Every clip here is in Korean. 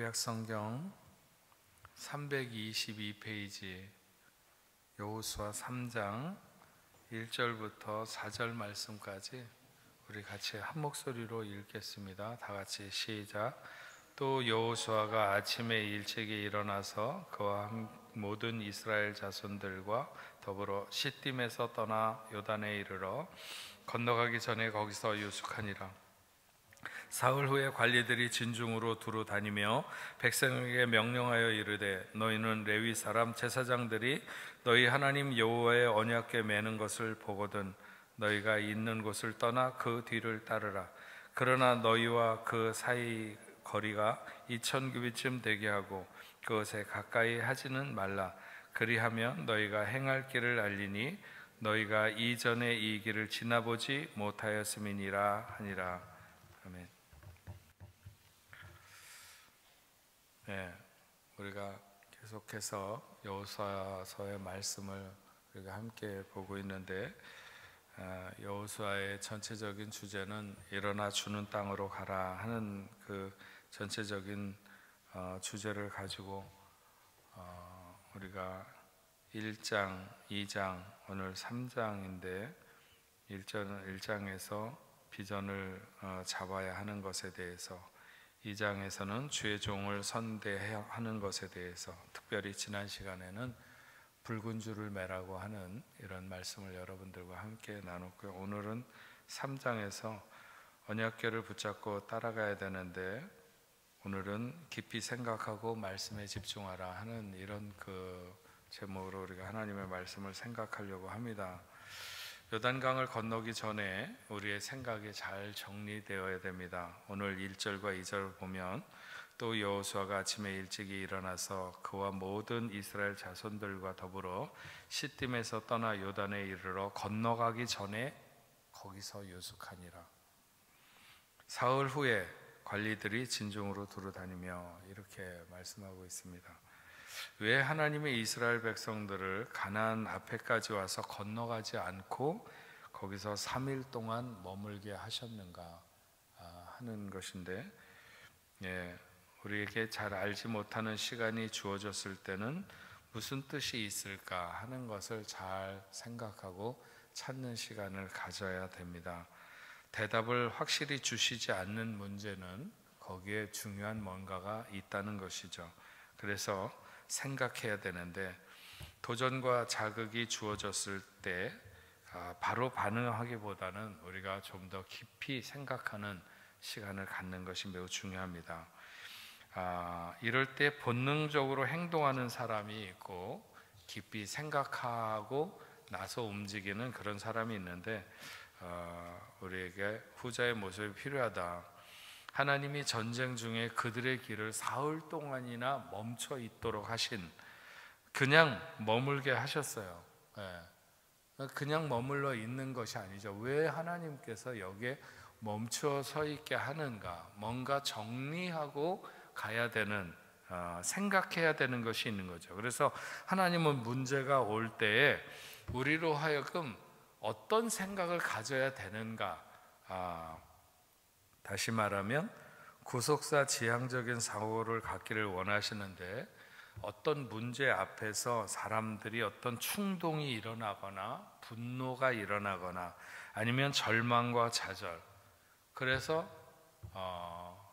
구약성경 322페이지 여호수아 3장 1절부터 4절 말씀까지 우리 같이 한 목소리로 읽겠습니다. 다 같이 시작. 또 여호수아가 아침에 일찍이 일어나서 그와 모든 이스라엘 자손들과 더불어 시딤에서 떠나 요단에 이르러 건너가기 전에 거기서 유숙하니라. 사흘 후에 관리들이 진중으로 두루 다니며 백성에게 명령하여 이르되 너희는 레위 사람 제사장들이 너희 하나님 여호와의 언약궤 매는 것을 보거든 너희가 있는 곳을 떠나 그 뒤를 따르라. 그러나 너희와 그 사이 거리가 2000규빗쯤 되게 하고 그것에 가까이 하지는 말라. 그리하면 너희가 행할 길을 알리니 너희가 이전에 이 길을 지나보지 못하였음이니라 하니라. 아멘. 네, 우리가 계속해서 여호수아서의 말씀을 우리가 함께 보고 있는데 여호수아의 전체적인 주제는 일어나 주는 땅으로 가라 하는 그 전체적인 주제를 가지고 우리가 1장, 2장, 오늘 3장인데 1장에서 비전을 잡아야 하는 것에 대해서 2장에서는 주의 종을 선대해야 하는 것에 대해서 특별히 지난 시간에는 붉은 줄을 매라고 하는 이런 말씀을 여러분들과 함께 나눴고요. 오늘은 3장에서 언약궤를 붙잡고 따라가야 되는데 오늘은 깊이 생각하고 말씀에 집중하라 하는 이런 그 제목으로 우리가 하나님의 말씀을 생각하려고 합니다. 요단강을 건너기 전에 우리의 생각이 잘 정리되어야 됩니다. 오늘 1절과 2절을 보면 또 여호수아가 아침에 일찍이 일어나서 그와 모든 이스라엘 자손들과 더불어 시딤에서 떠나 요단에 이르러 건너가기 전에 거기서 유숙하니라. 사흘 후에 관리들이 진중으로 두루 다니며 이렇게 말씀하고 있습니다. 왜 하나님의 이스라엘 백성들을 가나안 앞에까지 와서 건너가지 않고 거기서 3일 동안 머물게 하셨는가 하는 것인데, 우리에게 잘 알지 못하는 시간이 주어졌을 때는 무슨 뜻이 있을까 하는 것을 잘 생각하고 찾는 시간을 가져야 됩니다. 대답을 확실히 주시지 않는 문제는 거기에 중요한 뭔가가 있다는 것이죠. 그래서 생각해야 되는데 도전과 자극이 주어졌을 때 바로 반응하기보다는 우리가 좀 더 깊이 생각하는 시간을 갖는 것이 매우 중요합니다. 이럴 때 본능적으로 행동하는 사람이 있고 깊이 생각하고 나서 움직이는 그런 사람이 있는데 우리에게 후자의 모습이 필요하다. 하나님이 전쟁 중에 그들의 길을 사흘 동안이나 멈춰 있도록 하신, 그냥 머물게 하셨어요. 그냥 머물러 있는 것이 아니죠. 왜 하나님께서 여기에 멈춰 서 있게 하는가? 뭔가 정리하고 가야 되는, 생각해야 되는 것이 있는 거죠. 그래서 하나님은 문제가 올 때에 우리로 하여금 어떤 생각을 가져야 되는가? 다시 말하면 구속사 지향적인 사고를 갖기를 원하시는데 어떤 문제 앞에서 사람들이 어떤 충동이 일어나거나 분노가 일어나거나 아니면 절망과 좌절, 그래서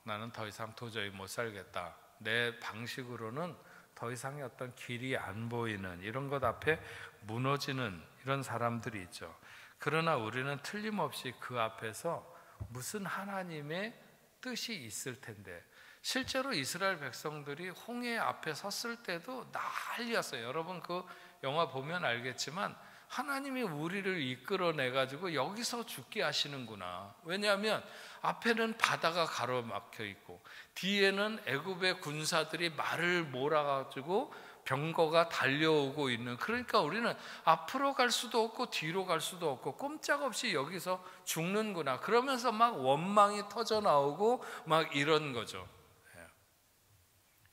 나는 더 이상 도저히 못 살겠다, 내 방식으로는 더 이상의 어떤 길이 안 보이는 이런 것 앞에 무너지는 이런 사람들이 있죠. 그러나 우리는 틀림없이 그 앞에서 무슨 하나님의 뜻이 있을 텐데, 실제로 이스라엘 백성들이 홍해 앞에 섰을 때도 난리였어요. 여러분 그 영화 보면 알겠지만 하나님이 우리를 이끌어내가지고 여기서 죽게 하시는구나. 왜냐하면 앞에는 바다가 가로막혀 있고 뒤에는 애굽의 군사들이 말을 몰아가지고 병거가 달려오고 있는, 그러니까 우리는 앞으로 갈 수도 없고 뒤로 갈 수도 없고 꼼짝없이 여기서 죽는구나. 그러면서 막 원망이 터져 나오고 막 이런 거죠.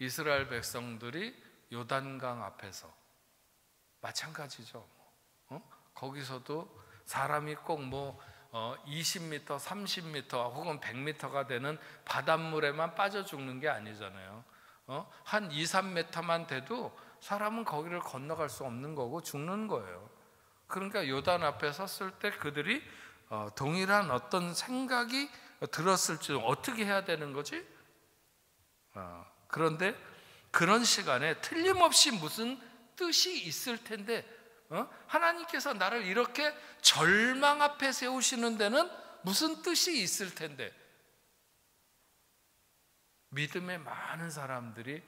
이스라엘 백성들이 요단강 앞에서 마찬가지죠. 거기서도 사람이 꼭 20m, 30m 혹은 100m가 되는 바닷물에만 빠져 죽는 게 아니잖아요. 한 2, 3m만 돼도 사람은 거기를 건너갈 수 없는 거고 죽는 거예요. 그러니까 요단 앞에 섰을 때 그들이 동일한 어떤 생각이 들었을지 어떻게 해야 되는 거지? 그런데 그런 시간에 틀림없이 무슨 뜻이 있을 텐데 하나님께서 나를 이렇게 절망 앞에 세우시는 데는 무슨 뜻이 있을 텐데 믿음의 많은 사람들이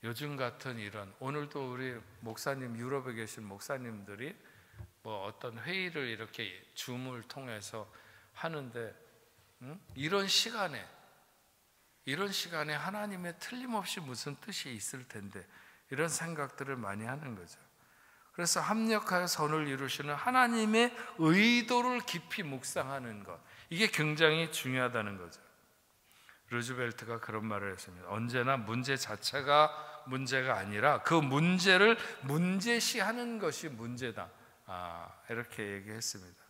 요즘 같은 이런 오늘도 우리 목사님 유럽에 계신 목사님들이 뭐 어떤 회의를 이렇게 줌을 통해서 하는데 이런 시간에 하나님의 틀림없이 무슨 뜻이 있을 텐데 이런 생각들을 많이 하는 거죠. 그래서 합력하여 선을 이루시는 하나님의 의도를 깊이 묵상하는 것, 이게 굉장히 중요하다는 거죠. 루즈벨트가 그런 말을 했습니다. 언제나 문제 자체가 문제가 아니라 그 문제를 문제시하는 것이 문제다. 이렇게 얘기했습니다.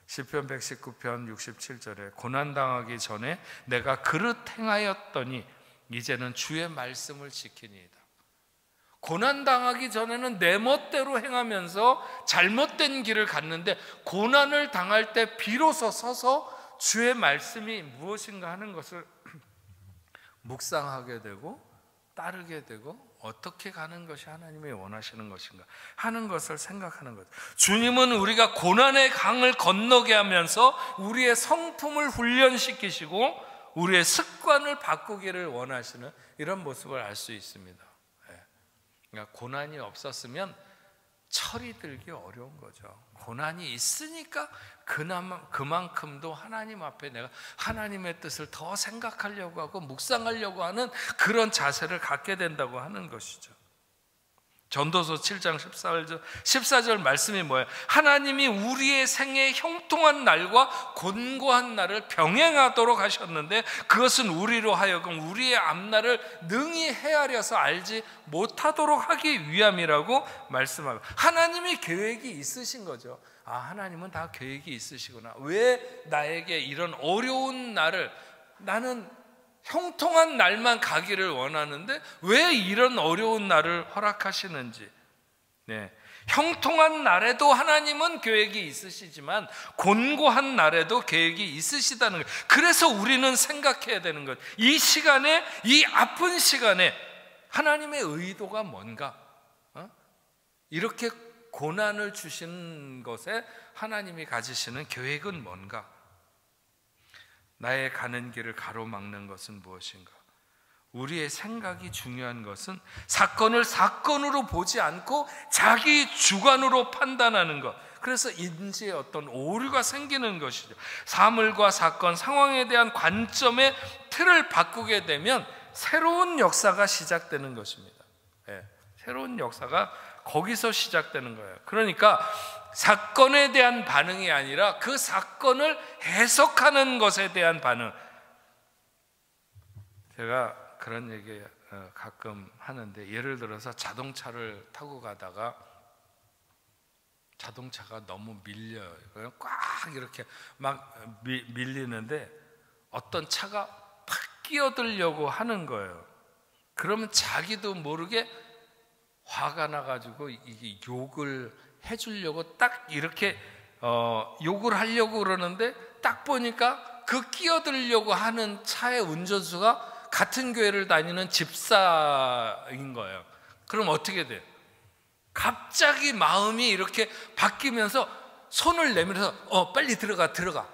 시편 119편 67절에 고난당하기 전에 내가 그릇 행하였더니 이제는 주의 말씀을 지키니이다. 고난당하기 전에는 내 멋대로 행하면서 잘못된 길을 갔는데 고난을 당할 때 비로소 서서 주의 말씀이 무엇인가 하는 것을 묵상하게 되고 따르게 되고 어떻게 가는 것이 하나님이 원하시는 것인가 하는 것을 생각하는 거죠. 주님은 우리가 고난의 강을 건너게 하면서 우리의 성품을 훈련시키시고 우리의 습관을 바꾸기를 원하시는 이런 모습을 알 수 있습니다. 그러니까 고난이 없었으면 철이 들기 어려운 거죠. 고난이 있으니까 그만큼도 하나님 앞에 내가 하나님의 뜻을 더 생각하려고 하고 묵상하려고 하는 그런 자세를 갖게 된다고 하는 것이죠. 전도서 7장 14절 말씀이 뭐예요? 하나님이 우리의 생애 형통한 날과 곤고한 날을 병행하도록 하셨는데 그것은 우리로 하여금 우리의 앞날을 능히 헤아려서 알지 못하도록 하기 위함이라고 말씀하고, 하나님이 계획이 있으신 거죠. 하나님은 다 계획이 있으시구나. 왜 나에게 이런 어려운 날을, 나는 형통한 날만 가기를 원하는데 왜 이런 어려운 날을 허락하시는지. 형통한 날에도 하나님은 계획이 있으시지만 곤고한 날에도 계획이 있으시다는 거예요. 그래서 우리는 생각해야 되는 것, 이 시간에, 이 아픈 시간에 하나님의 의도가 뭔가? 이렇게 고난을 주신 것에 하나님이 가지시는 계획은 뭔가? 나의 가는 길을 가로막는 것은 무엇인가? 우리의 생각이 중요한 것은 사건을 사건으로 보지 않고 자기 주관으로 판단하는 것. 그래서 인지의 어떤 오류가 생기는 것이죠. 사물과 사건, 상황에 대한 관점의 틀을 바꾸게 되면 새로운 역사가 시작되는 것입니다. 새로운 역사가 거기서 시작되는 거예요. 그러니까 사건에 대한 반응이 아니라 그 사건을 해석하는 것에 대한 반응. 제가 그런 얘기 가끔 하는데, 예를 들어서 자동차를 타고 가다가 자동차가 너무 밀려요. 꽉 이렇게 막 밀리는데 어떤 차가 팍 끼어들려고 하는 거예요. 그러면 자기도 모르게 화가 나가지고 이게 욕을 해주려고 딱 이렇게 욕을 하려고 그러는데 딱 보니까 그 끼어들려고 하는 차의 운전수가 같은 교회를 다니는 집사인 거예요. 그럼 어떻게 돼요? 갑자기 마음이 이렇게 바뀌면서 손을 내밀어서 빨리 들어가.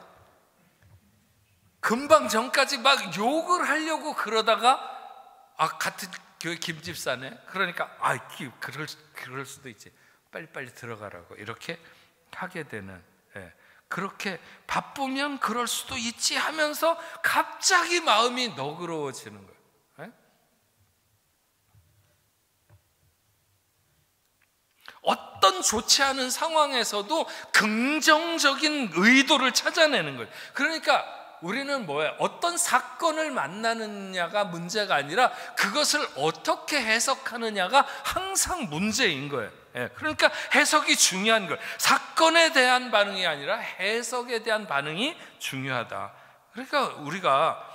금방 전까지 막 욕을 하려고 그러다가 같은 교회 김집사네. 그러니까 그럴 수도 있지. 빨리 들어가라고 이렇게 하게 되는, 그렇게 바쁘면 그럴 수도 있지 하면서 갑자기 마음이 너그러워지는 거예요. 어떤 좋지 않은 상황에서도 긍정적인 의도를 찾아내는 거예요. 그러니까 우리는 뭐예요? 어떤 사건을 만나느냐가 문제가 아니라 그것을 어떻게 해석하느냐가 항상 문제인 거예요. 그러니까 해석이 중요한 거예요. 사건에 대한 반응이 아니라 해석에 대한 반응이 중요하다. 그러니까 우리가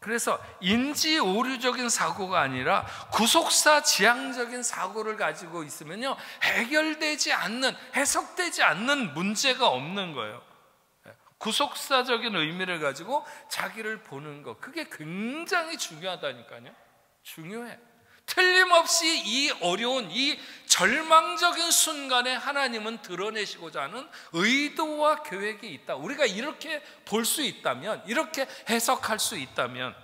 그래서 인지 오류적인 사고가 아니라 구속사 지향적인 사고를 가지고 있으면요, 해결되지 않는, 해석되지 않는 문제가 없는 거예요. 구속사적인 의미를 가지고 자기를 보는 것, 그게 굉장히 중요하다니까요. 중요해. 틀림없이 이 어려운, 이 절망적인 순간에 하나님은 드러내시고자 하는 의도와 계획이 있다. 우리가 이렇게 볼 수 있다면, 이렇게 해석할 수 있다면,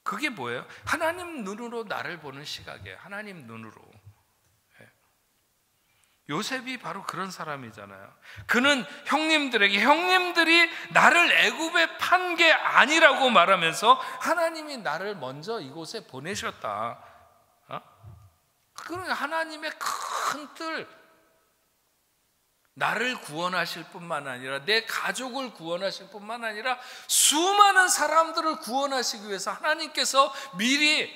그게 뭐예요? 하나님 눈으로 나를 보는 시각이에요. 하나님 눈으로. 요셉이 바로 그런 사람이잖아요. 그는 형님들이 나를 애굽에 판 게 아니라고 말하면서 하나님이 나를 먼저 이곳에 보내셨다. 그러니까 하나님의 큰 뜻, 나를 구원하실 뿐만 아니라 내 가족을 구원하실 뿐만 아니라 수많은 사람들을 구원하시기 위해서 하나님께서 미리,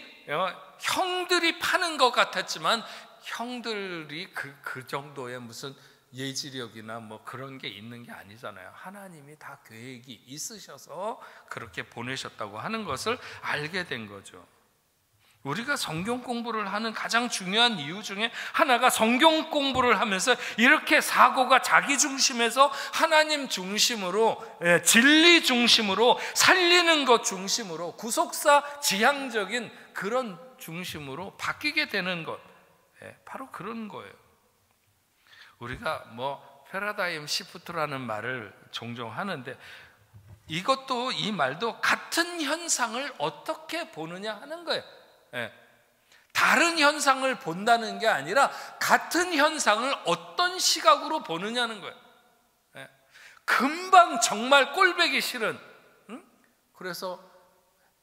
형들이 파는 것 같았지만 형들이 그 정도의 무슨 예지력이나 뭐 그런 게 있는 게 아니잖아요. 하나님이 다 계획이 있으셔서 그렇게 보내셨다고 하는 것을 알게 된 거죠. 우리가 성경 공부를 하는 가장 중요한 이유 중에 하나가, 성경 공부를 하면서 이렇게 사고가 자기 중심에서 하나님 중심으로, 진리 중심으로, 살리는 것 중심으로, 구속사 지향적인 그런 중심으로 바뀌게 되는 것, 바로 그런 거예요. 우리가 뭐 패러다임 시프트라는 말을 종종 하는데, 이것도, 이 말도 같은 현상을 어떻게 보느냐 하는 거예요. 다른 현상을 본다는 게 아니라 같은 현상을 어떤 시각으로 보느냐는 거예요. 금방 정말 꼴보기 싫은, 그래서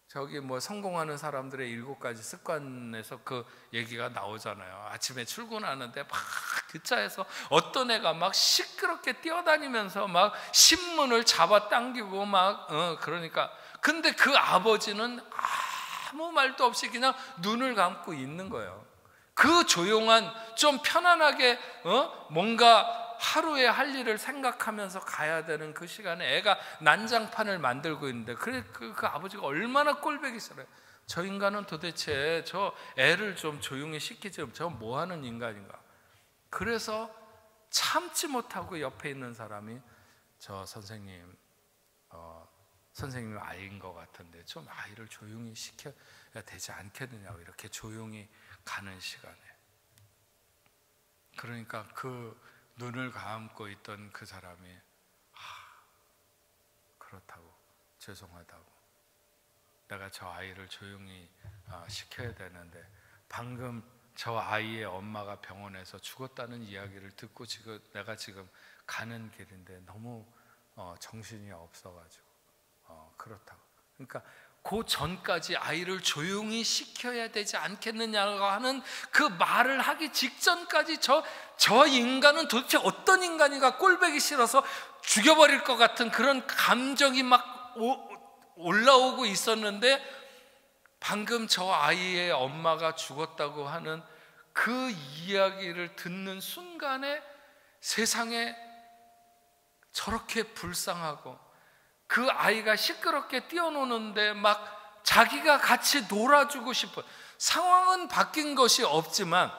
저기 뭐 성공하는 사람들의 7가지 습관에서 그 얘기가 나오잖아요. 아침에 출근하는데 막 그 차에서 어떤 애가 막 시끄럽게 뛰어다니면서 막 신문을 잡아당기고 막, 그러니까, 근데 그 아버지는 아무 말도 없이 그냥 눈을 감고 있는 거예요. 그 조용한, 좀 편안하게 뭔가 하루에 할 일을 생각하면서 가야 되는 그 시간에 애가 난장판을 만들고 있는데, 그 아버지가 얼마나 꼴보기 싫어요. 저 인간은 도대체 저 애를 좀 조용히 시키지, 저 뭐 하는 인간인가. 그래서 참지 못하고 옆에 있는 사람이, 저 선생님, 선생님 아이인 것 같은데 좀 아이를 조용히 시켜야 되지 않겠느냐고, 이렇게 조용히 가는 시간에. 그러니까 그 눈을 감고 있던 그 사람이, 그렇다고, 죄송하다고, 내가 저 아이를 조용히 시켜야 되는데 방금 저 아이의 엄마가 병원에서 죽었다는 이야기를 듣고 내가 지금 가는 길인데 너무 정신이 없어가지고 그렇다고. 그러니까 그 전까지 아이를 조용히 시켜야 되지 않겠느냐고 하는 그 말을 하기 직전까지 저 인간은 도대체 어떤 인간인가, 꼴보기 싫어서 죽여버릴 것 같은 그런 감정이 막 올라오고 있었는데, 방금 저 아이의 엄마가 죽었다고 하는 그 이야기를 듣는 순간에 세상에 저렇게 불쌍하고, 그 아이가 시끄럽게 뛰어노는데 막 자기가 같이 놀아주고 싶어. 상황은 바뀐 것이 없지만,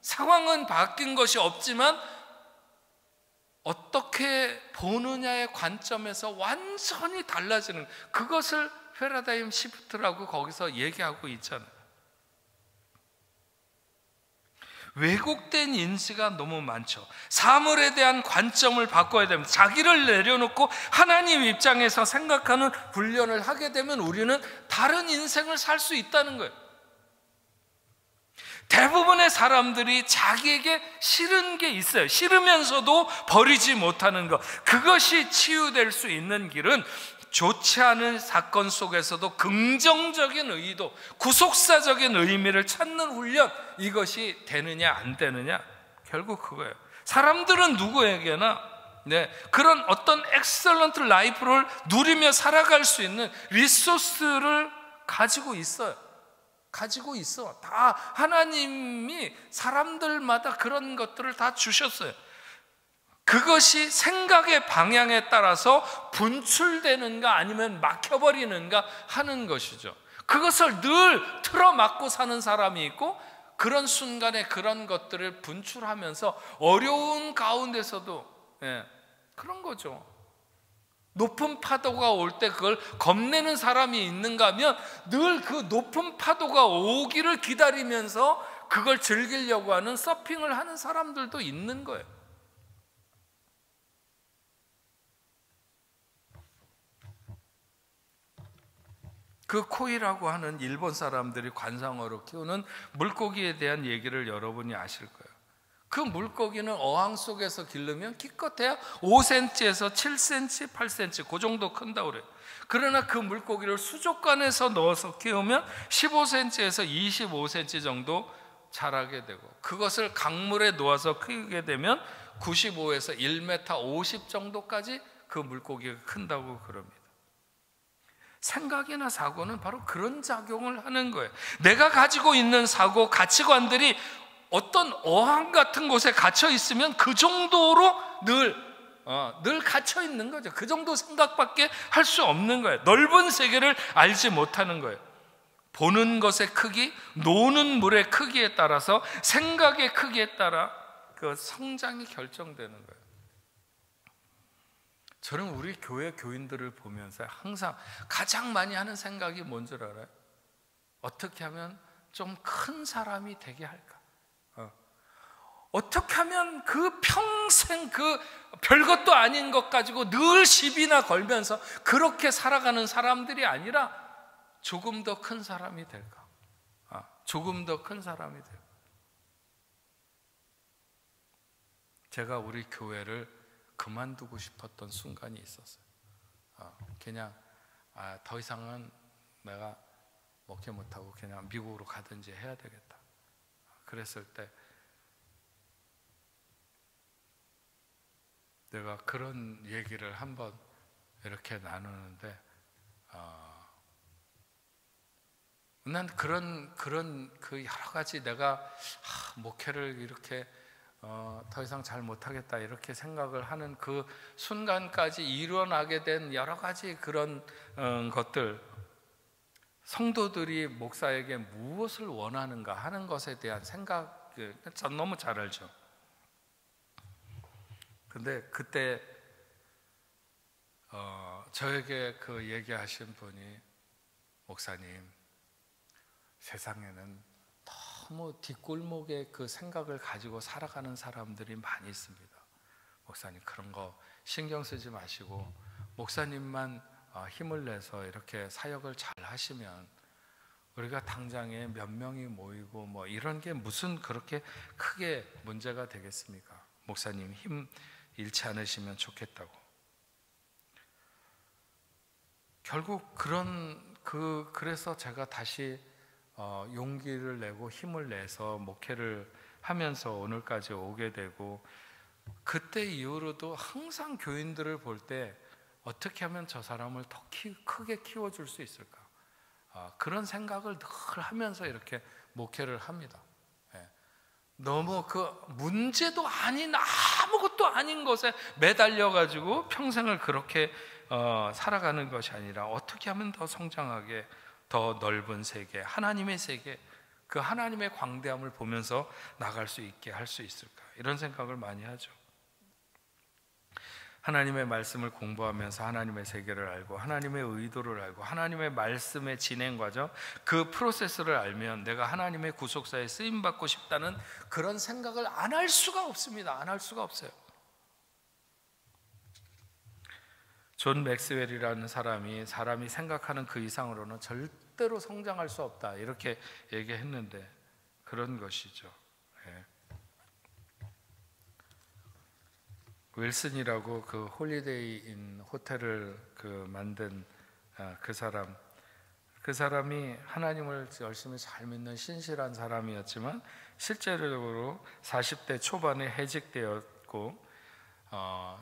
상황은 바뀐 것이 없지만 어떻게 보느냐의 관점에서 완전히 달라지는, 그것을 패러다임 시프트라고 거기서 얘기하고 있잖아요. 왜곡된 인지가 너무 많죠. 사물에 대한 관점을 바꿔야 됩니다. 자기를 내려놓고 하나님 입장에서 생각하는 훈련을 하게 되면 우리는 다른 인생을 살 수 있다는 거예요. 대부분의 사람들이 자기에게 싫은 게 있어요. 싫으면서도 버리지 못하는 것, 그것이 치유될 수 있는 길은 좋지 않은 사건 속에서도 긍정적인 의도, 구속사적인 의미를 찾는 훈련, 이것이 되느냐 안 되느냐, 결국 그거예요. 사람들은 누구에게나 그런 어떤 엑셀런트 라이프를 누리며 살아갈 수 있는 리소스를 가지고 있어요. 가지고 있어. 다 하나님이 사람들마다 그런 것들을 다 주셨어요. 그것이 생각의 방향에 따라서 분출되는가 아니면 막혀버리는가 하는 것이죠. 그것을 늘 틀어막고 사는 사람이 있고, 그런 순간에 그런 것들을 분출하면서 어려운 가운데서도 그런 거죠. 높은 파도가 올 때 그걸 겁내는 사람이 있는가 하면 늘 그 높은 파도가 오기를 기다리면서 그걸 즐기려고 하는, 서핑을 하는 사람들도 있는 거예요. 그 코이라고 하는 일본 사람들이 관상어로 키우는 물고기에 대한 얘기를 여러분이 아실 거예요. 그 물고기는 어항 속에서 기르면 기껏해야 5cm에서 7cm, 8cm 그 정도 큰다고 그래요. 그러나 그 물고기를 수족관에서 넣어서 키우면 15cm에서 25cm 정도 자라게 되고, 그것을 강물에 놓아서 키우게 되면 95에서 1m 50 정도까지 그 물고기가 큰다고 그럽니다. 생각이나 사고는 바로 그런 작용을 하는 거예요. 내가 가지고 있는 사고, 가치관들이 어떤 어항 같은 곳에 갇혀 있으면 그 정도로 늘 갇혀 있는 거죠. 그 정도 생각밖에 할 수 없는 거예요. 넓은 세계를 알지 못하는 거예요. 보는 것의 크기, 노는 물의 크기에 따라서, 생각의 크기에 따라 그 성장이 결정되는 거예요. 저는 우리 교회 교인들을 보면서 항상 가장 많이 하는 생각이 뭔 줄 알아요? 어떻게 하면 좀 큰 사람이 되게 할까? 어떻게 하면 그 평생 그 별것도 아닌 것 가지고 늘 시비나 걸면서 그렇게 살아가는 사람들이 아니라 조금 더 큰 사람이 될까? 조금 더 큰 사람이 될까? 제가 우리 교회를 그만두고 싶었던 순간이 있었어요. 그냥 더 이상은 내가 목회 못하고 그냥 미국으로 가든지 해야 되겠다. 그랬을 때 내가 그런 얘기를 한번 이렇게 나누는데, 난 그런 그 여러 가지 내가 목회를 이렇게 더 이상 잘 못하겠다 이렇게 생각을 하는 그 순간까지 일어나게 된 여러 가지 그런 것들, 성도들이 목사에게 무엇을 원하는가 하는 것에 대한 생각, 전 너무 잘 알죠. 근데 그때 저에게 그 얘기하신 분이, 목사님, 세상에는 너무 뒷골목에 그 생각을 가지고 살아가는 사람들이 많이 있습니다. 목사님, 그런 거 신경 쓰지 마시고 목사님만 힘을 내서 이렇게 사역을 잘 하시면 우리가 당장에 몇 명이 모이고 뭐 이런 게 무슨 그렇게 크게 문제가 되겠습니까? 목사님 힘 잃지 않으시면 좋겠다고. 결국 그래서 제가 다시 용기를 내고 힘을 내서 목회를 하면서 오늘까지 오게 되고, 그때 이후로도 항상 교인들을 볼 때 어떻게 하면 저 사람을 더 크게 키워줄 수 있을까, 그런 생각을 늘 하면서 이렇게 목회를 합니다. 너무 그 문제도 아닌 아무것도 아닌 것에 매달려가지고 평생을 그렇게 살아가는 것이 아니라 어떻게 하면 더 성장하게, 더 넓은 세계, 하나님의 세계, 그 하나님의 광대함을 보면서 나갈 수 있게 할 수 있을까, 이런 생각을 많이 하죠. 하나님의 말씀을 공부하면서 하나님의 세계를 알고 하나님의 의도를 알고 하나님의 말씀의 진행 과정, 그 프로세스를 알면 내가 하나님의 구속사에 쓰임받고 싶다는 그런 생각을 안 할 수가 없습니다. 안 할 수가 없어요. 존 맥스웰이라는 사람이 생각하는 그 이상으로는 절대로 성장할 수 없다 이렇게 얘기했는데 그런 것이죠. 윌슨이라고 그 홀리데이 인 호텔을 만든 그 사람이 하나님을 열심히 잘 믿는 신실한 사람이었지만 실제적으로 40대 초반에 해직되었고,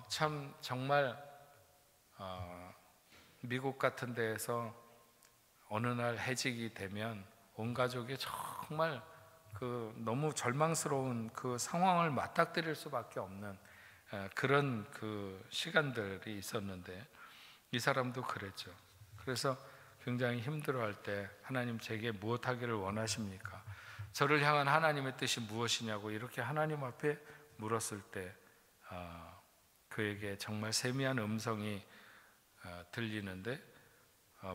참 정말 미국 같은 데에서 어느 날 해직이 되면 온 가족이 정말 그 너무 절망스러운 그 상황을 맞닥뜨릴 수밖에 없는 그런 그 시간들이 있었는데 이 사람도 그랬죠. 그래서 굉장히 힘들어할 때 하나님 제게 무엇 하기를 원하십니까? 저를 향한 하나님의 뜻이 무엇이냐고 이렇게 하나님 앞에 물었을 때 그에게 정말 세미한 음성이 들리는데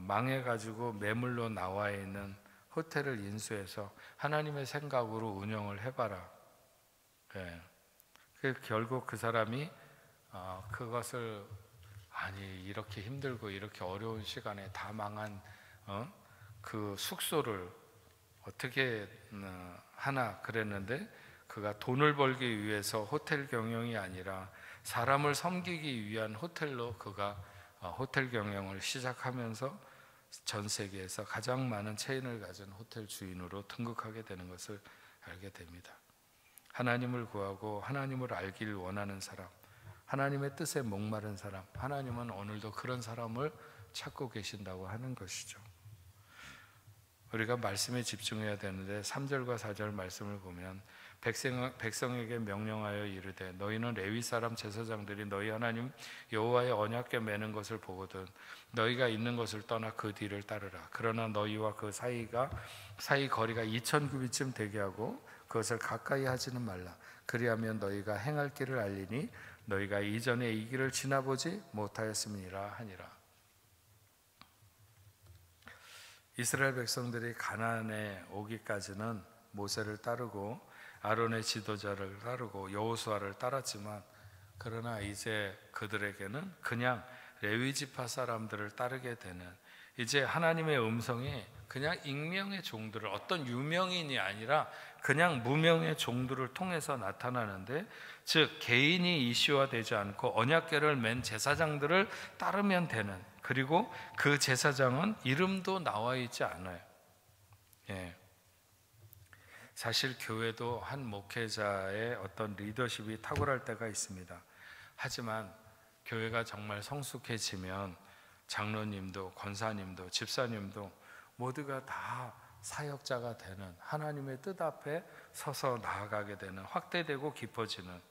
망해가지고 매물로 나와 있는 호텔을 인수해서 하나님의 생각으로 운영을 해봐라. 결국 그 사람이 그것을 아니 이렇게 힘들고 이렇게 어려운 시간에 다 망한 그 숙소를 어떻게 하나 그랬는데 그가 돈을 벌기 위해서 호텔 경영이 아니라 사람을 섬기기 위한 호텔로 그가 호텔 경영을 시작하면서 전 세계에서 가장 많은 체인을 가진 호텔 주인으로 등극하게 되는 것을 알게 됩니다. 하나님을 구하고 하나님을 알길 원하는 사람, 하나님의 뜻에 목마른 사람, 하나님은 오늘도 그런 사람을 찾고 계신다고 하는 것이죠. 우리가 말씀에 집중해야 되는데 3절과 4절 말씀을 보면 백성에게 명령하여 이르되 너희는 레위 사람 제사장들이 너희 하나님 여호와의 언약궤 매는 것을 보거든 너희가 있는 것을 떠나 그 뒤를 따르라. 그러나 너희와 그 사이 거리가 2000규빗쯤 되게 하고 그것을 가까이 하지는 말라. 그리하면 너희가 행할 길을 알리니 너희가 이전에 이 길을 지나보지 못하였음이니라 하니라. 이스라엘 백성들이 가나안에 오기까지는 모세를 따르고 아론의 지도자를 따르고 여호수아를 따랐지만 그러나 이제 그들에게는 그냥 레위 지파 사람들을 따르게 되는, 이제 하나님의 음성이 그냥 익명의 종들을, 어떤 유명인이 아니라 그냥 무명의 종들을 통해서 나타나는데, 즉 개인이 이슈화되지 않고 언약궤를 맨 제사장들을 따르면 되는, 그리고 그 제사장은 이름도 나와 있지 않아요. 사실 교회도 한 목회자의 어떤 리더십이 탁월할 때가 있습니다. 하지만 교회가 정말 성숙해지면 장로님도 권사님도 집사님도 모두가 다 사역자가 되는, 하나님의 뜻 앞에 서서 나아가게 되는, 확대되고 깊어지는,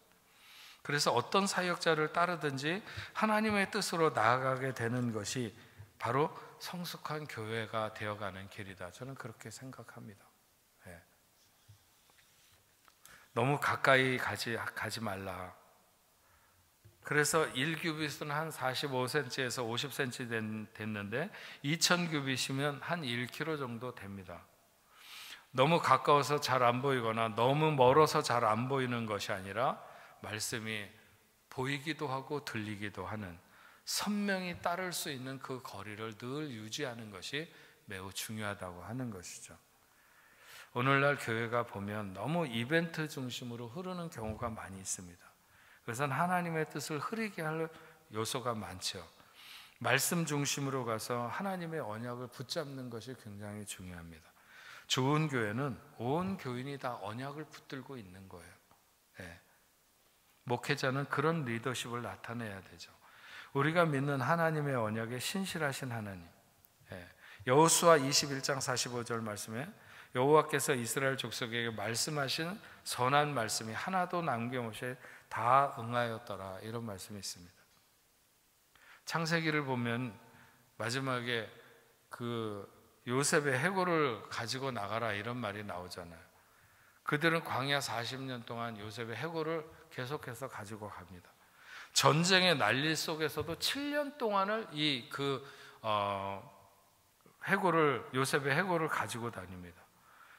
그래서 어떤 사역자를 따르든지 하나님의 뜻으로 나아가게 되는 것이 바로 성숙한 교회가 되어가는 길이다. 저는 그렇게 생각합니다. 너무 가까이 가지 말라. 그래서 1규빗은 한 45cm에서 50cm 됐는데 2000규빗이면 한 1km 정도 됩니다. 너무 가까워서 잘 안 보이거나 너무 멀어서 잘 안 보이는 것이 아니라 말씀이 보이기도 하고 들리기도 하는, 선명히 따를 수 있는 그 거리를 늘 유지하는 것이 매우 중요하다고 하는 것이죠. 오늘날 교회가 보면 너무 이벤트 중심으로 흐르는 경우가 많이 있습니다. 그래서 하나님의 뜻을 흐리게 할 요소가 많죠. 말씀 중심으로 가서 하나님의 언약을 붙잡는 것이 굉장히 중요합니다. 좋은 교회는 온 교인이 다 언약을 붙들고 있는 거예요. 목회자는 그런 리더십을 나타내야 되죠. 우리가 믿는 하나님의 언약에 신실하신 하나님. 여호수아 21장 45절 말씀에 여호와께서 이스라엘 족속에게 말씀하신 선한 말씀이 하나도 남김없이 다 응하였더라, 이런 말씀이 있습니다. 창세기를 보면 마지막에 그 요셉의 해골을 가지고 나가라 이런 말이 나오잖아요. 그들은 광야 40년 동안 요셉의 해골을 계속해서 가지고 갑니다. 전쟁의 난리 속에서도 7년 동안을 요셉의 해골을 가지고 다닙니다.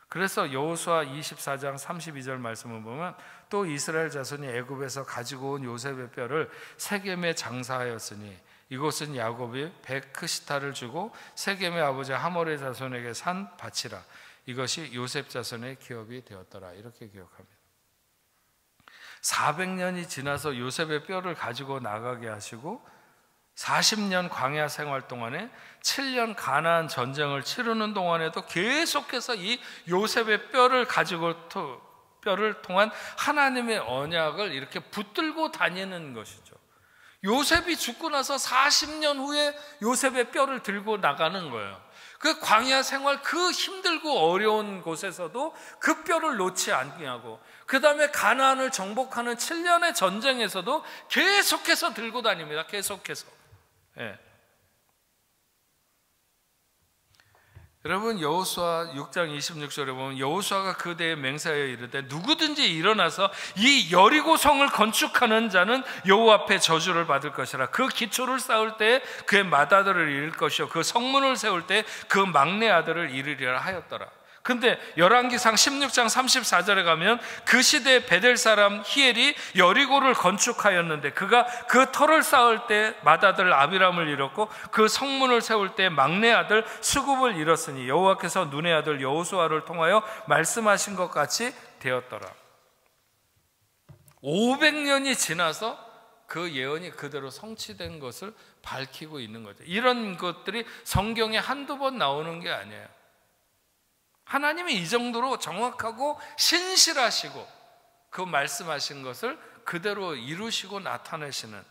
그래서 여호수아 24장 32절 말씀을 보면 또 이스라엘 자손이 애굽에서 가지고 온 요셉의 뼈를 세겜에 장사하였으니 이곳은 야곱이 베크시타를 주고 세겜의 아버지 하몰의 자손에게 산 밭이라. 이것이 요셉 자손의 기업이 되었더라, 이렇게 기억합니다. 400년이 지나서 요셉의 뼈를 가지고 나가게 하시고 40년 광야 생활 동안에 7년 가나안 전쟁을 치르는 동안에도 계속해서 이 요셉의 뼈를 통한 하나님의 언약을 이렇게 붙들고 다니는 것이죠. 요셉이 죽고 나서 40년 후에 요셉의 뼈를 들고 나가는 거예요. 그 광야 생활, 그 힘들고 어려운 곳에서도 그 뼈를 놓지 않냐고, 그 다음에 가나안을 정복하는 7년의 전쟁에서도 계속해서 들고 다닙니다. 계속해서. 예. 여러분, 여호수아 6장 26절에 보면 여호수아가 그 대에 맹세하여 이르되 누구든지 일어나서 이 여리고 성을 건축하는 자는 여호와 앞에 저주를 받을 것이라. 그 기초를 쌓을 때 그의 맏아들을 잃을 것이요 그 성문을 세울 때 그 막내 아들을 잃으리라 하였더라. 근데 열왕기상 16장 34절에 가면 그 시대에 베델 사람 히엘이 여리고를 건축하였는데 그가 그 터를 쌓을 때 맏아들 아비람을 잃었고 그 성문을 세울 때 막내 아들 수굽을 잃었으니 여호와께서 눈의 아들 여호수아를 통하여 말씀하신 것 같이 되었더라. 500년이 지나서 그 예언이 그대로 성취된 것을 밝히고 있는 거죠. 이런 것들이 성경에 한두 번 나오는 게 아니에요. 하나님이 이 정도로 정확하고 신실하시고 그 말씀하신 것을 그대로 이루시고 나타내시는,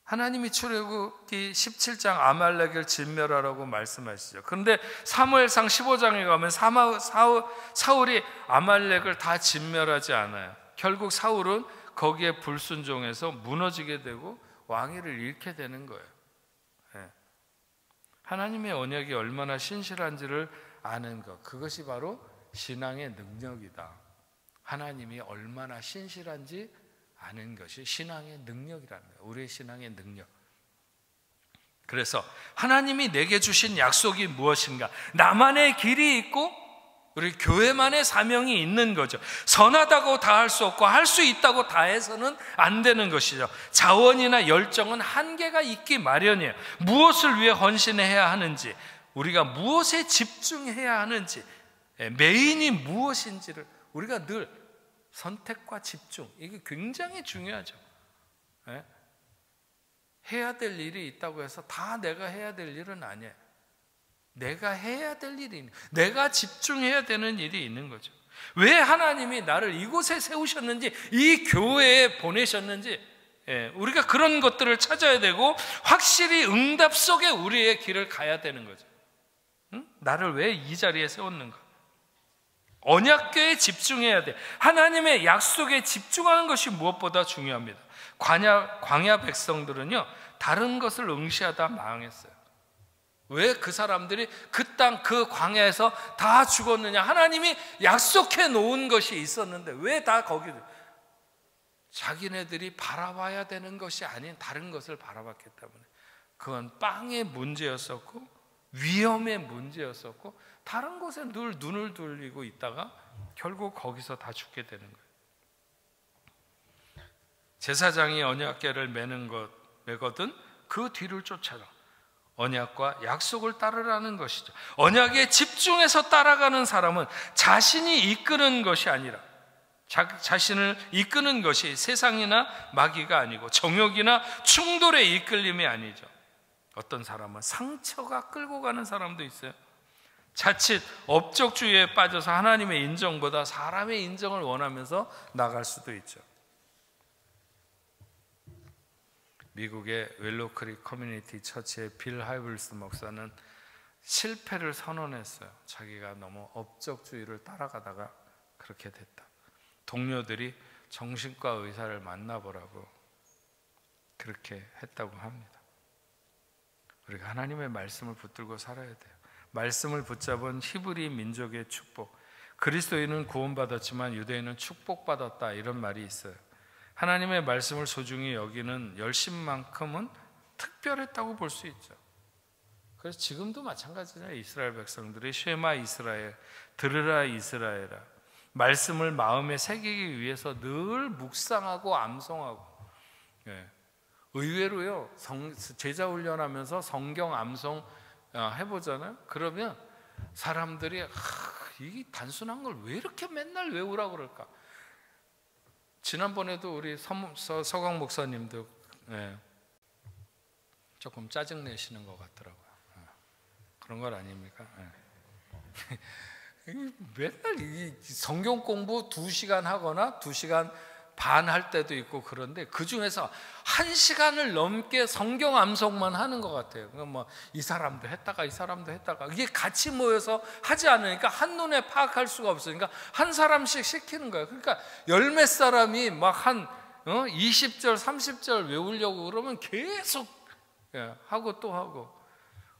하나님이 출애굽기 17장 아말렉을 진멸하라고 말씀하시죠. 그런데 사무엘상 15장에 가면 사울이 아말렉을 다 진멸하지 않아요. 결국 사울은 거기에 불순종해서 무너지게 되고 왕위를 잃게 되는 거예요. 하나님의 언약이 얼마나 신실한지를 아는 것, 그것이 바로 신앙의 능력이다. 하나님이 얼마나 신실한지 아는 것이 신앙의 능력이라는 거예요. 우리의 신앙의 능력. 그래서 하나님이 내게 주신 약속이 무엇인가? 나만의 길이 있고 우리 교회만의 사명이 있는 거죠. 선하다고 다 할 수 없고 할 수 있다고 다 해서는 안 되는 것이죠. 자원이나 열정은 한계가 있기 마련이에요. 무엇을 위해 헌신해야 하는지, 우리가 무엇에 집중해야 하는지, 메인이 무엇인지를 우리가 늘 선택과 집중, 이게 굉장히 중요하죠. 해야 될 일이 있다고 해서 다 내가 해야 될 일은 아니에요. 내가 해야 될 일이, 내가 집중해야 되는 일이 있는 거죠. 왜 하나님이 나를 이곳에 세우셨는지, 이 교회에 보내셨는지, 우리가 그런 것들을 찾아야 되고 확실히 응답 속에 우리의 길을 가야 되는 거죠. 나를 왜 이 자리에 세웠는가? 언약궤에 집중해야 돼. 하나님의 약속에 집중하는 것이 무엇보다 중요합니다. 광야 백성들은요, 다른 것을 응시하다 망했어요. 왜 그 사람들이 그 땅, 그 광야에서 다 죽었느냐? 하나님이 약속해 놓은 것이 있었는데 왜 다 거기, 자기네들이 바라봐야 되는 것이 아닌 다른 것을 바라봤기 때문에. 그건 빵의 문제였었고 위험의 문제였었고 다른 곳에 늘 눈을 돌리고 있다가 결국 거기서 다 죽게 되는 거예요. 제사장이 언약궤를 매거든 그 뒤를 쫓아라. 언약과 약속을 따르라는 것이죠. 언약에 집중해서 따라가는 사람은 자신이 이끄는 것이 아니라, 자신을 이끄는 것이 세상이나 마귀가 아니고 정욕이나 충돌의 이끌림이 아니죠. 어떤 사람은 상처가 끌고 가는 사람도 있어요. 자칫 업적주의에 빠져서 하나님의 인정보다 사람의 인정을 원하면서 나갈 수도 있죠. 미국의 웰로크릭 커뮤니티 처치의 빌 하이블스 목사는 실패를 선언했어요. 자기가 너무 업적주의를 따라가다가 그렇게 됐다. 동료들이 정신과 의사를 만나보라고 그렇게 했다고 합니다. 우리가 하나님의 말씀을 붙들고 살아야 돼요. 말씀을 붙잡은 히브리 민족의 축복. 그리스도인은 구원받았지만 유대인은 축복받았다, 이런 말이 있어요. 하나님의 말씀을 소중히 여기는 열심만큼은 특별했다고 볼 수 있죠. 그래서 지금도 마찬가지잖아요. 이스라엘 백성들이 쉐마 이스라엘, 들으라 이스라엘아, 말씀을 마음에 새기기 위해서 늘 묵상하고 암송하고. 의외로요, 제자 훈련하면서 성경 암송 해보잖아요. 그러면 사람들이 이 단순한 걸 왜 이렇게 맨날 외우라고 그럴까? 지난번에도 우리 서강 목사님도 조금 짜증내시는 것 같더라고요. 그런 건 아닙니까? 맨날 이 성경 공부 2시간 하거나 2시간 반할 때도 있고 그런데 그 중에서 1시간을 넘게 성경 암송만 하는 것 같아요. 뭐 이 사람도 했다가 이 사람도 했다가 이게 같이 모여서 하지 않으니까 한눈에 파악할 수가 없으니까 한 사람씩 시키는 거예요. 그러니까 열 몇 사람이 막 한 20절 30절 외우려고 그러면 계속 하고 또 하고.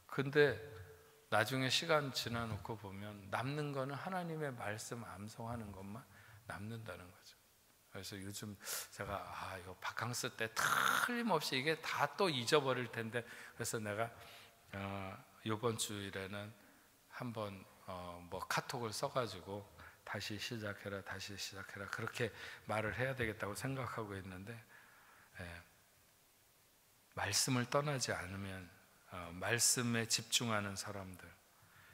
근데 나중에 시간 지나놓고 보면 남는 거는 하나님의 말씀 암송하는 것만 남는다는 거죠. 그래서 요즘 제가 이거 바캉스 때 틀림없이 이게 다 또 잊어버릴 텐데, 그래서 내가 이번 주일에는 한번 뭐 카톡을 써가지고 다시 시작해라 그렇게 말을 해야 되겠다고 생각하고 있는데, 말씀을 떠나지 않으면 말씀에 집중하는 사람들,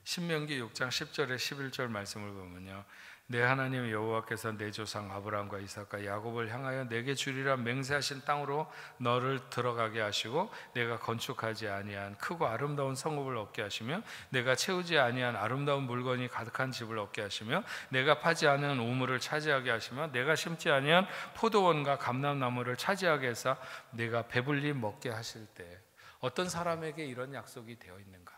신명기 6장 10절에 11절 말씀을 보면요, 내 하나님 여호와께서 내 조상 아브라함과 이삭과 야곱을 향하여 내게 주리라 맹세하신 땅으로 너를 들어가게 하시고 내가 건축하지 아니한 크고 아름다운 성읍을 얻게 하시며 내가 채우지 아니한 아름다운 물건이 가득한 집을 얻게 하시며 내가 파지 않은 우물을 차지하게 하시며 내가 심지 아니한 포도원과 감람나무를 차지하게 해서 내가 배불리 먹게 하실 때, 어떤 사람에게 이런 약속이 되어 있는가?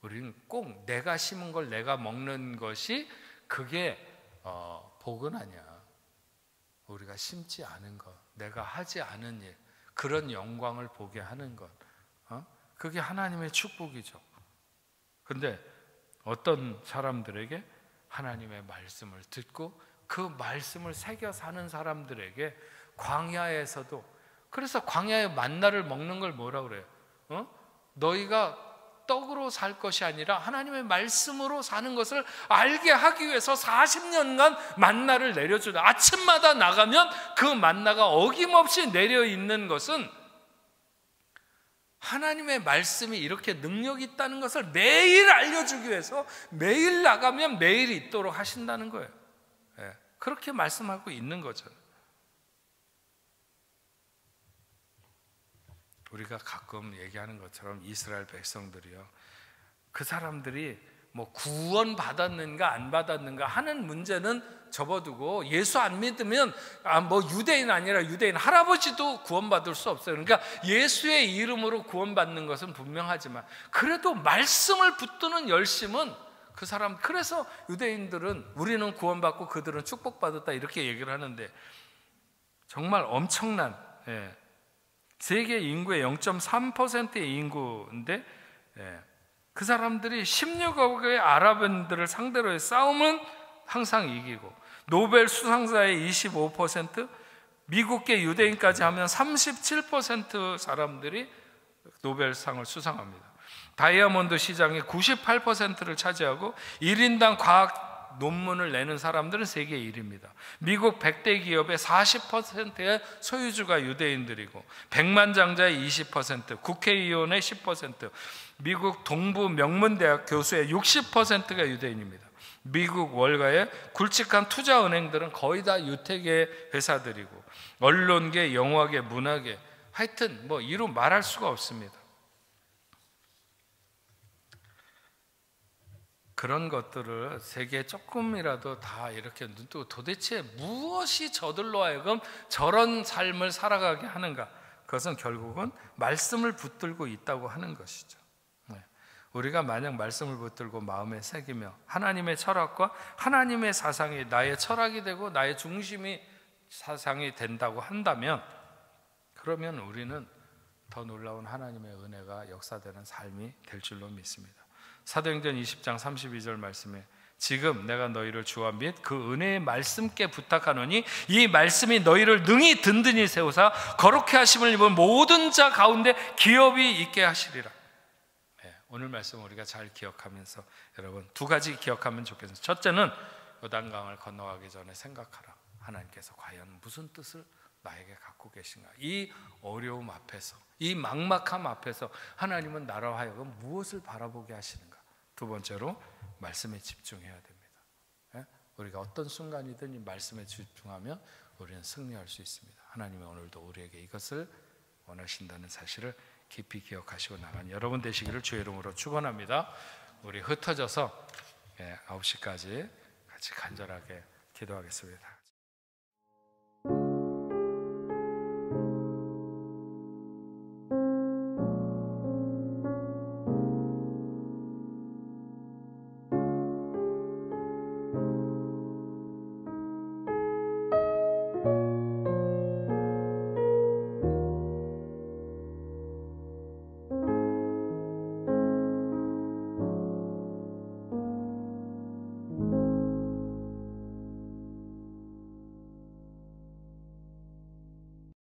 우리는 꼭 내가 심은 걸 내가 먹는 것이 그게 복은 아니야. 우리가 심지 않은 것, 내가 하지 않은 일, 그런 영광을 보게 하는 것, 그게 하나님의 축복이죠. 근데 어떤 사람들에게 하나님의 말씀을 듣고 그 말씀을 새겨 사는 사람들에게 광야에서도, 그래서 광야의 만나를 먹는 걸 뭐라 그래요? 너희가 떡으로 살 것이 아니라 하나님의 말씀으로 사는 것을 알게 하기 위해서 40년간 만나를 내려주다. 아침마다 나가면 그 만나가 어김없이 내려있는 것은 하나님의 말씀이 이렇게 능력이 있다는 것을 매일 알려주기 위해서 매일 나가면 매일 있도록 하신다는 거예요. 그렇게 말씀하고 있는 거죠. 우리가 가끔 얘기하는 것처럼 이스라엘 백성들이요, 그 사람들이 뭐 구원 받았는가 안 받았는가 하는 문제는 접어두고 예수 안 믿으면 뭐 유대인 아니라 유대인 할아버지도 구원받을 수 없어요. 그러니까 예수의 이름으로 구원받는 것은 분명하지만 그래도 말씀을 붙드는 열심은 그 사람, 그래서 유대인들은 우리는 구원받고 그들은 축복받았다 이렇게 얘기를 하는데, 정말 엄청난, 세계 인구의 0.3%의 인구인데 그 사람들이 16억의 아랍인들을 상대로 의 싸움은 항상 이기고, 노벨 수상자의 25%, 미국계 유대인까지 하면 37% 사람들이 노벨상을 수상합니다. 다이아몬드 시장의 98%를 차지하고 1인당 과학 논문을 내는 사람들은 세계 1위입니다. 미국 100대 기업의 40%의 소유주가 유대인들이고, 백만장자의 20%, 국회의원의 10%, 미국 동부 명문대학 교수의 60%가 유대인입니다. 미국 월가의 굵직한 투자은행들은 거의 다 유태계 회사들이고, 언론계, 영화계, 문화계, 하여튼 뭐 이루 말할 수가 없습니다. 그런 것들을 세계에 조금이라도 다 이렇게 눈 뜨고 도대체 무엇이 저들로 하여금 저런 삶을 살아가게 하는가? 그것은 결국은 말씀을 붙들고 있다고 하는 것이죠. 우리가 만약 말씀을 붙들고 마음에 새기며 하나님의 철학과 하나님의 사상이 나의 철학이 되고 나의 중심이 사상이 된다고 한다면, 그러면 우리는 더 놀라운 하나님의 은혜가 역사되는 삶이 될 줄로 믿습니다. 사도행전 20장 32절 말씀에 지금 내가 너희를 주와 및 그 은혜의 말씀께 부탁하노니 이 말씀이 너희를 능히 든든히 세우사 거룩해 하심을 입은 모든 자 가운데 기업이 있게 하시리라. 오늘 말씀 우리가 잘 기억하면서 여러분 두 가지 기억하면 좋겠습니다. 첫째는 요단강을 건너가기 전에 생각하라. 하나님께서 과연 무슨 뜻을 나에게 갖고 계신가? 이 어려움 앞에서, 이 막막함 앞에서 하나님은 나로 하여금 무엇을 바라보게 하시는가? 두 번째로 말씀에 집중해야 됩니다. 우리가 어떤 순간이든 이 말씀에 집중하면 우리는 승리할 수 있습니다. 하나님은 오늘도 우리에게 이것을 원하신다는 사실을 깊이 기억하시고 나간 여러분 되시기를 주의 이름으로 축원합니다. 우리 흩어져서 9시까지 같이 간절하게 기도하겠습니다.